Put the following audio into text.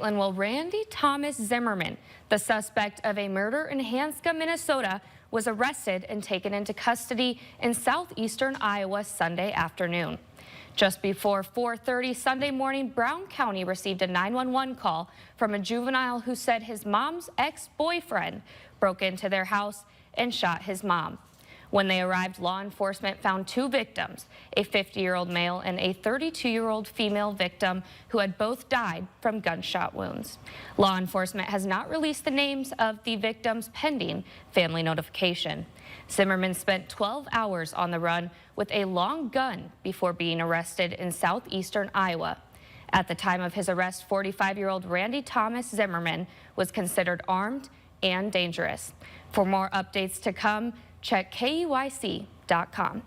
Well, Randy Thomas Zimmerman, the suspect of a murder in Hanska, Minnesota, was arrested and taken into custody in southeastern Iowa Sunday afternoon. Just before 4:30 Sunday morning, Brown County received a 911 call from a juvenile who said his mom's ex-boyfriend broke into their house and shot his mom. When they arrived, law enforcement found two victims, a 50-year-old male and a 32-year-old female victim who had both died from gunshot wounds. Law enforcement has not released the names of the victims pending family notification. Zimmerman spent 12 hours on the run with a long gun before being arrested in southeastern Iowa. At the time of his arrest, 45-year-old Randy Thomas Zimmerman was considered armed and dangerous. For more updates to come, check KUIC.com.